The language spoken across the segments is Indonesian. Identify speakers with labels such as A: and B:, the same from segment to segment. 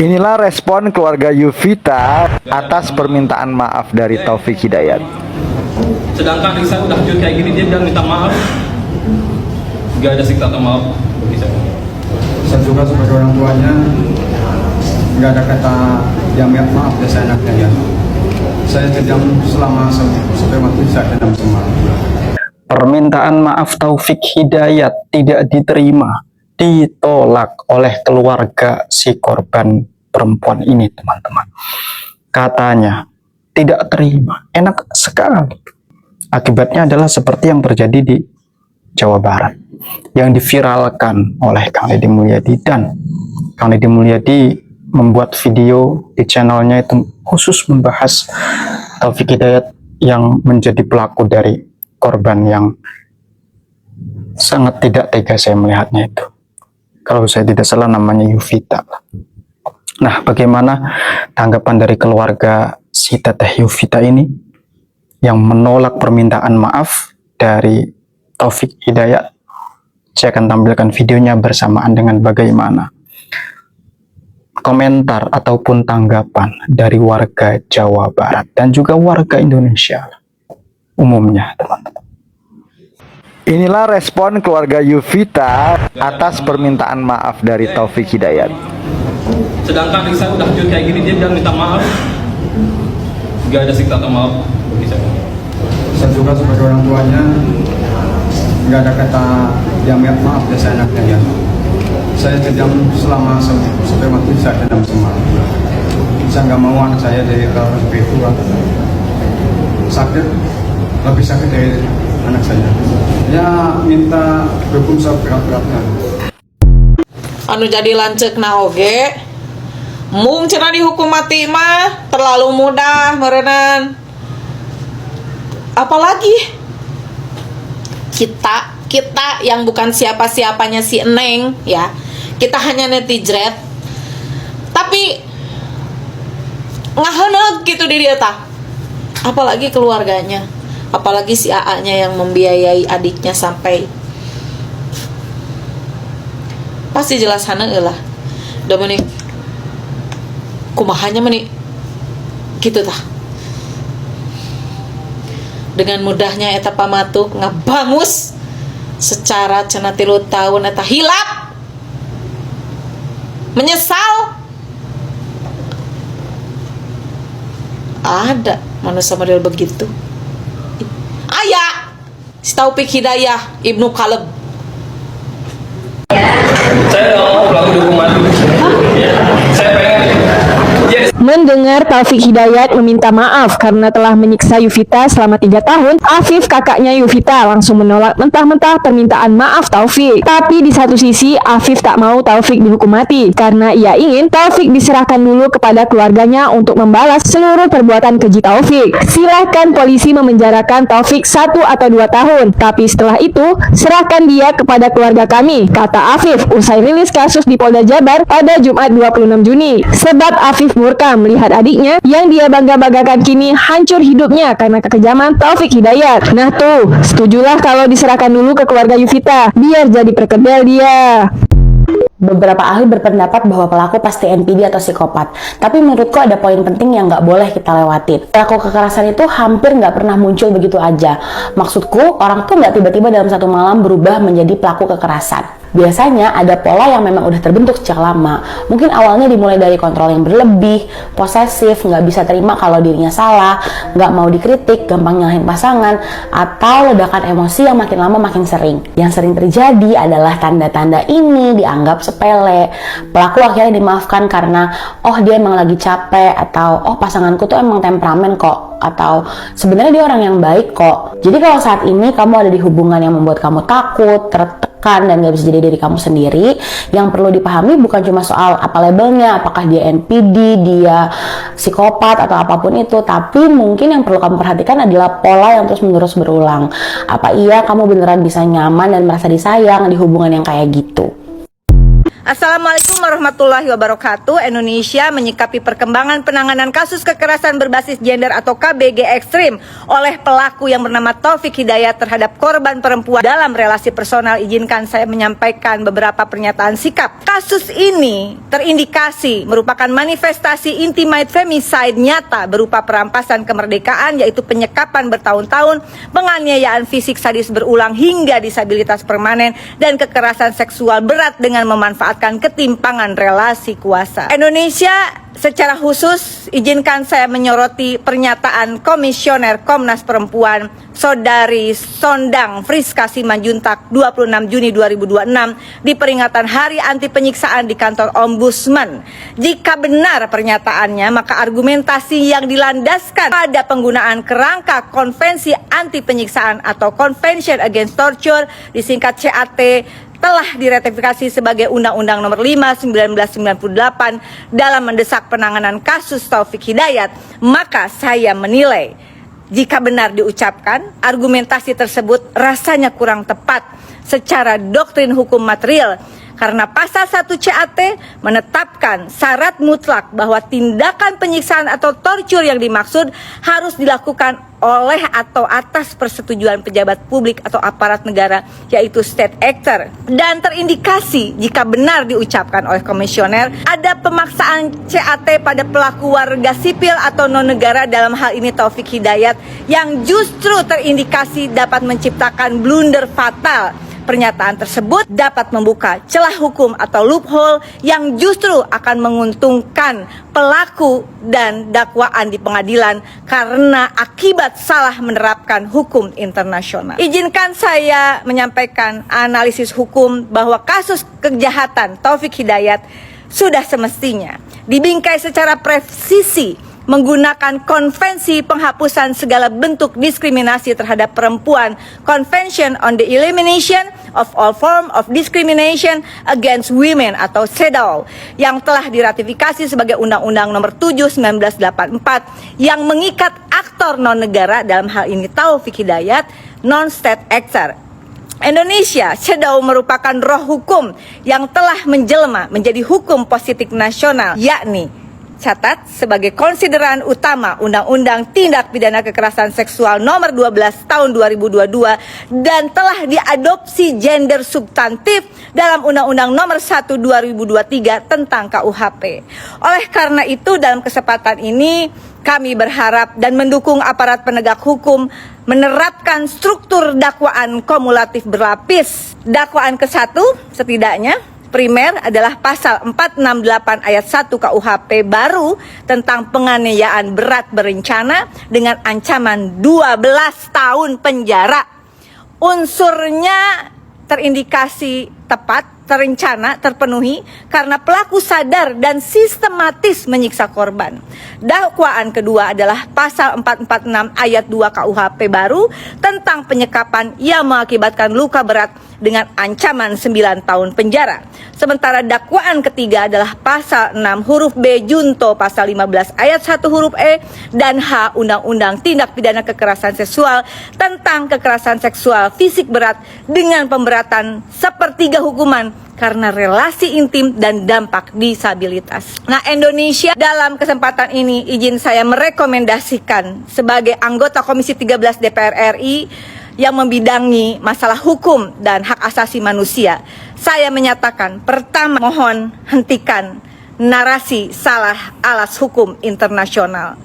A: Inilah respon keluarga Yovita atas permintaan maaf dari Taufik Hidayat.
B: Sedangkan Risa udah hancur kayak gini, dia bilang minta maaf. Gak ada sikap atau maaf.
C: Saya juga sebagai orang tuanya nggak ada kata yang maaf dari anaknya ya. Saya dendam selama sampai waktu saya dendam semua.
D: Permintaan maaf Taufik Hidayat tidak diterima, ditolak oleh keluarga si korban perempuan ini, teman-teman. Katanya tidak terima, enak sekali. Akibatnya adalah seperti yang terjadi di Jawa Barat, yang diviralkan oleh Kang Deddy Mulyadi, dan Kang Deddy Mulyadi membuat video di channelnya itu khusus membahas Taufik Hidayat yang menjadi pelaku dari korban yang sangat tidak tega saya melihatnya itu. Kalau saya tidak salah namanya Yovita. Nah, bagaimana tanggapan dari keluarga si Teteh Yovita ini yang menolak permintaan maaf dari Taufik Hidayat? Saya akan tampilkan videonya bersamaan dengan bagaimana komentar ataupun tanggapan dari warga Jawa Barat dan juga warga Indonesia umumnya, teman-teman.
A: Inilah respon keluarga Yovita atas permintaan maaf dari Taufik Hidayat.
B: Sedangkan Risa udah hancur kayak gini, dia bilang minta maaf. Gak ada sikap atau maaf.
C: Saya juga sebagai orang tuanya nggak ada kata yang maaf dari anaknya ya. Saya dendam selama sampai waktu saya dendam semua. Saya nggak mau anak saya dari kalau seperti itu sakit, lebih sakit dari anak saya. Ya minta hukum seberat-beratnya.
E: Anu jadi lancek na oge mung cenah dihukum mati mah terlalu mudah merenan. Apalagi kita yang bukan siapa-siapanya si Eneng ya, kita hanya netizen tapi ngaheneg gitu di dia tah. Apalagi keluarganya, apalagi si AA-nya yang membiayai adiknya sampai pasti jelas hana lah. Udah menik kumahanya menik gitu tah. Dengan mudahnya eta pamatuk ngabangus secara cenah 3 tahun eta hilap menyesal. Ada manusia model begitu. Ayah si Taufik Hidayat Ibnu Kaleb.
B: Saya nggak mau pelaku hukuman. Saya pengen.
F: Mendengar Taufik Hidayat meminta maaf karena telah menyiksa Yovita selama 3 tahun, Afif kakaknya Yovita langsung menolak mentah-mentah permintaan maaf Taufik. Tapi di satu sisi, Afif tak mau Taufik dihukum mati karena ia ingin Taufik diserahkan dulu kepada keluarganya untuk membalas seluruh perbuatan keji Taufik. Silahkan polisi memenjarakan Taufik 1 atau 2 tahun, tapi setelah itu serahkan dia kepada keluarga kami, kata Afif usai rilis kasus di Polda Jabar pada Jumat 26 Juni. Sebab Afif murka melihat adiknya yang dia bangga-banggakan kini hancur hidupnya karena kekejaman Taufik Hidayat. Nah tuh, setujulah kalau diserahkan dulu ke keluarga Yovita, biar jadi perkedel dia.
G: Beberapa ahli berpendapat bahwa pelaku pasti NPD atau psikopat. Tapi menurutku ada poin penting yang nggak boleh kita lewatin. Pelaku kekerasan itu hampir nggak pernah muncul begitu aja. Maksudku, orang tuh nggak tiba-tiba dalam satu malam berubah menjadi pelaku kekerasan. Biasanya ada pola yang memang udah terbentuk sejak lama. Mungkin awalnya dimulai dari kontrol yang berlebih, posesif, nggak bisa terima kalau dirinya salah, nggak mau dikritik, gampang nyalahin pasangan, atau ledakan emosi yang makin lama makin sering. Yang sering terjadi adalah tanda-tanda ini dianggap sepele. Pelaku akhirnya dimaafkan karena dia emang lagi capek, atau pasanganku tuh emang temperamen kok, atau sebenarnya dia orang yang baik kok. Jadi kalau saat ini kamu ada di hubungan yang membuat kamu takut, tertekan, dan gak bisa jadi diri kamu sendiri, yang perlu dipahami bukan cuma soal apa labelnya, apakah dia NPD, dia psikopat atau apapun itu, tapi mungkin yang perlu kamu perhatikan adalah pola yang terus-menerus berulang. Apa iya kamu beneran bisa nyaman dan merasa disayang di hubungan yang kayak gitu?
H: Assalamualaikum warahmatullahi wabarakatuh. Indonesia menyikapi perkembangan penanganan kasus kekerasan berbasis gender atau KBG ekstrim oleh pelaku yang bernama Taufik Hidayat terhadap korban perempuan dalam relasi personal. Izinkan saya menyampaikan beberapa pernyataan sikap. Kasus ini terindikasi merupakan manifestasi intimate femicide nyata berupa perampasan kemerdekaan, yaitu penyekapan bertahun-tahun, penganiayaan fisik sadis berulang hingga disabilitas permanen, dan kekerasan seksual berat dengan memanfaatkan ketimpangan relasi kuasa. Indonesia secara khusus, izinkan saya menyoroti pernyataan Komisioner Komnas Perempuan Saudari Sondang Friska Simanjuntak 26 Juni 2026 di peringatan Hari Anti Penyiksaan di kantor Ombudsman. Jika benar pernyataannya, maka argumentasi yang dilandaskan pada penggunaan kerangka Konvensi Anti Penyiksaan atau Convention Against Torture, disingkat CAT, telah diratifikasi sebagai Undang-Undang Nomor 5 1998 dalam mendesak penanganan kasus Taufik Hidayat, maka saya menilai jika benar diucapkan, argumentasi tersebut rasanya kurang tepat secara doktrin hukum material, karena pasal 1 CAT menetapkan syarat mutlak bahwa tindakan penyiksaan atau torture yang dimaksud harus dilakukan oleh atau atas persetujuan pejabat publik atau aparat negara, yaitu state actor. Dan terindikasi jika benar diucapkan oleh komisioner, ada pemaksaan CAT pada pelaku warga sipil atau non-negara, dalam hal ini Taufik Hidayat, yang justru terindikasi dapat menciptakan blunder fatal. Pernyataan tersebut dapat membuka celah hukum atau loophole yang justru akan menguntungkan pelaku dan dakwaan di pengadilan karena akibat salah menerapkan hukum internasional. Izinkan saya menyampaikan analisis hukum bahwa kasus kejahatan Taufik Hidayat sudah semestinya dibingkai secara presisi menggunakan Konvensi Penghapusan Segala Bentuk Diskriminasi Terhadap Perempuan, Convention on the Elimination of All Forms of Discrimination Against Women atau CEDAW, yang telah diratifikasi sebagai Undang-Undang Nomor 7 1984 yang mengikat aktor non-negara, dalam hal ini Taufik Hidayat, non-state actor. Indonesia, CEDAW merupakan roh hukum yang telah menjelma menjadi hukum positif nasional, yakni catat sebagai konsideran utama Undang-Undang Tindak Pidana Kekerasan Seksual Nomor 12 Tahun 2022 dan telah diadopsi gender substantif dalam Undang-Undang Nomor 1 2023 tentang KUHP. Oleh karena itu, dalam kesempatan ini kami berharap dan mendukung aparat penegak hukum menerapkan struktur dakwaan kumulatif berlapis. Dakwaan ke-1 setidaknya primer adalah pasal 468 ayat 1 KUHP baru tentang penganiayaan berat berencana dengan ancaman 12 tahun penjara. Unsurnya terindikasi tepat, terencana, terpenuhi karena pelaku sadar dan sistematis menyiksa korban. Dakwaan kedua adalah pasal 446 ayat 2 KUHP baru tentang penyekapan yang mengakibatkan luka berat dengan ancaman 9 tahun penjara. Sementara dakwaan ketiga adalah pasal 6 huruf B junto pasal 15 ayat 1 huruf E dan H Undang-Undang Tindak Pidana Kekerasan Seksual tentang kekerasan seksual fisik berat dengan pemberatan sepertiga hukuman karena relasi intim dan dampak disabilitas. Nah, Indonesia dalam kesempatan ini izin saya merekomendasikan sebagai anggota Komisi 13 DPR RI yang membidangi masalah hukum dan hak asasi manusia, saya menyatakan, pertama, mohon hentikan narasi salah alas hukum internasional.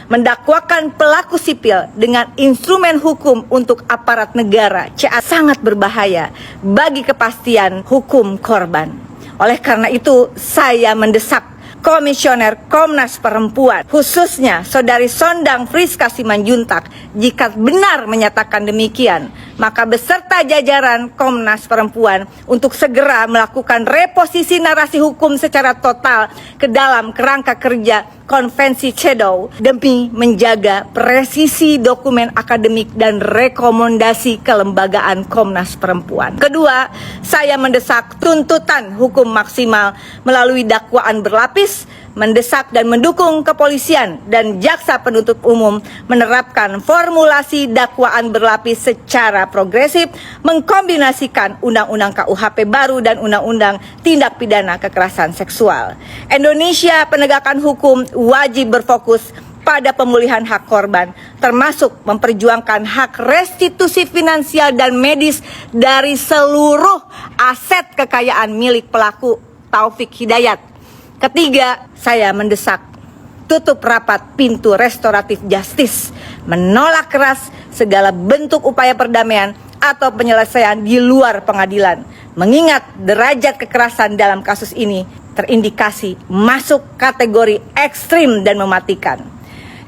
H: Mendakwakan pelaku sipil dengan instrumen hukum untuk aparat negara sangat berbahaya bagi kepastian hukum korban. Oleh karena itu, saya mendesak Komisioner Komnas Perempuan, khususnya Saudari Sondang Friska Simanjuntak, jika benar menyatakan demikian, maka beserta jajaran Komnas Perempuan untuk segera melakukan reposisi narasi hukum secara total ke dalam kerangka kerja Konvensi CEDAW demi menjaga presisi dokumen akademik dan rekomendasi kelembagaan Komnas Perempuan. Kedua, saya mendesak tuntutan hukum maksimal melalui dakwaan berlapis mendesak dan mendukung kepolisian dan jaksa penuntut umum menerapkan formulasi dakwaan berlapis secara progresif, mengkombinasikan Undang-Undang KUHP baru dan Undang-Undang Tindak Pidana Kekerasan Seksual. Indonesia penegakan hukum wajib berfokus pada pemulihan hak korban, termasuk memperjuangkan hak restitusi finansial dan medis dari seluruh aset kekayaan milik pelaku Taufik Hidayat. Ketiga, saya mendesak tutup rapat pintu restoratif justice, menolak keras segala bentuk upaya perdamaian atau penyelesaian di luar pengadilan, mengingat derajat kekerasan dalam kasus ini terindikasi masuk kategori ekstrim dan mematikan.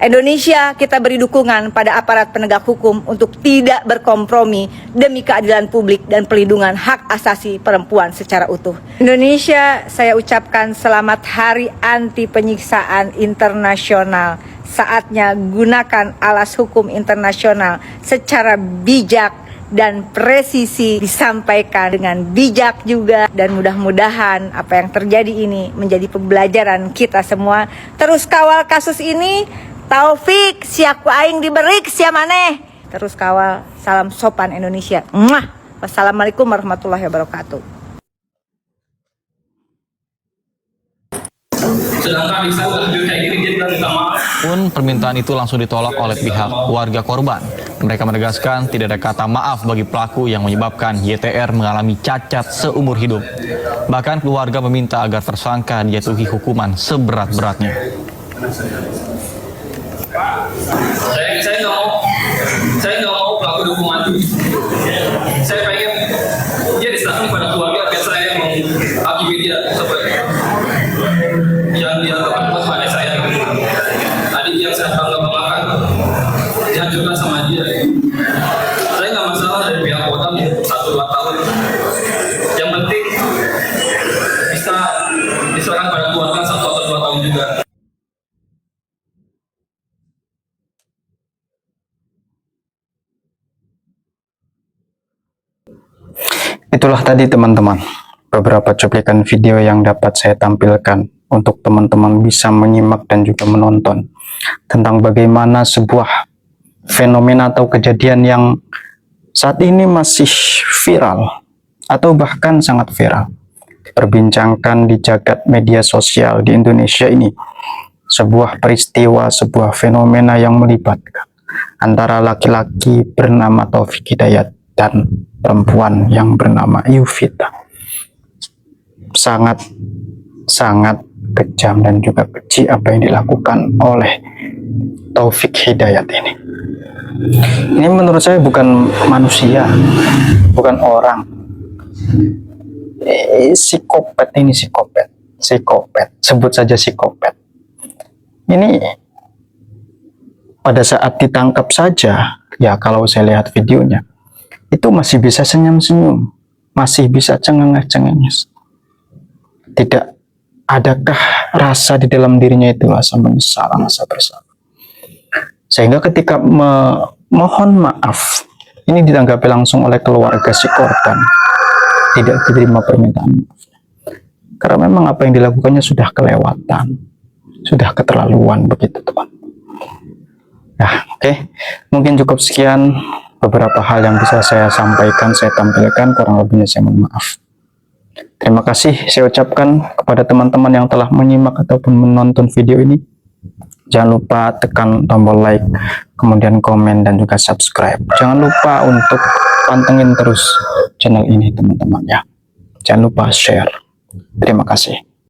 H: Indonesia, kita beri dukungan pada aparat penegak hukum untuk tidak berkompromi demi keadilan publik dan pelindungan hak asasi perempuan secara utuh. Indonesia, saya ucapkan selamat Hari Anti Penyiksaan Internasional. Saatnya gunakan alas hukum internasional secara bijak dan presisi, disampaikan dengan bijak juga, dan mudah-mudahan apa yang terjadi ini menjadi pembelajaran kita semua. Terus kawal kasus ini, Taufik siaku aing diberi sia maneh. Terus kawal, salam sopan Indonesia. Wassalamualaikum warahmatullahi wabarakatuh.
B: Sedangkan di saat terjun kayak gini dia bilang minta maaf.
I: Pun permintaan itu langsung ditolak oleh pihak warga korban. Mereka menegaskan tidak ada kata maaf bagi pelaku yang menyebabkan YTR mengalami cacat seumur hidup. Bahkan keluarga meminta agar tersangka dijatuhi hukuman seberat-beratnya.
B: Saya nggak mau pelaku dihukum mati. Saya pengen dia diserahkan pada keluarga biar saya menghakimi dia sebagai yang dia lakukan kepada saya. Adik yang saya bangga-banggakan dihancurkan sama dia. Saya nggak masalah dari pihak Kodam 1-2 tahun. Yang penting bisa diserahkan pada keluarga 1 atau 2 tahun juga.
D: Itulah tadi teman-teman beberapa cuplikan video yang dapat saya tampilkan untuk teman-teman bisa menyimak dan juga menonton tentang bagaimana sebuah fenomena atau kejadian yang saat ini masih viral atau bahkan sangat viral diperbincangkan di jagat media sosial di Indonesia ini. Sebuah peristiwa, sebuah fenomena yang melibatkan antara laki-laki bernama Taufik Hidayat dan perempuan yang bernama Yuvita. Sangat kejam dan juga keji apa yang dilakukan oleh Taufik Hidayat ini. Ini menurut saya bukan manusia, bukan orang. Psikopat ini, psikopat. Sebut saja psikopat. Ini pada saat ditangkap saja, ya kalau saya lihat videonya, itu masih bisa senyum-senyum, masih bisa cengengah-cengengis. Tidak adakah rasa di dalam dirinya itu rasa menyesal, rasa bersalah. Sehingga ketika mohon maaf, ini ditanggapi langsung oleh keluarga si korban, tidak diterima permintaan maaf. Karena memang apa yang dilakukannya sudah kelewatan, sudah keterlaluan begitu teman. Nah, oke. Mungkin cukup sekian beberapa hal yang bisa saya sampaikan, saya tampilkan, kurang lebihnya saya mohon maaf. Terima kasih saya ucapkan kepada teman-teman yang telah menyimak ataupun menonton video ini. Jangan lupa tekan tombol like, kemudian komen dan juga subscribe. Jangan lupa untuk pantengin terus channel ini teman-teman ya. Jangan lupa share. Terima kasih.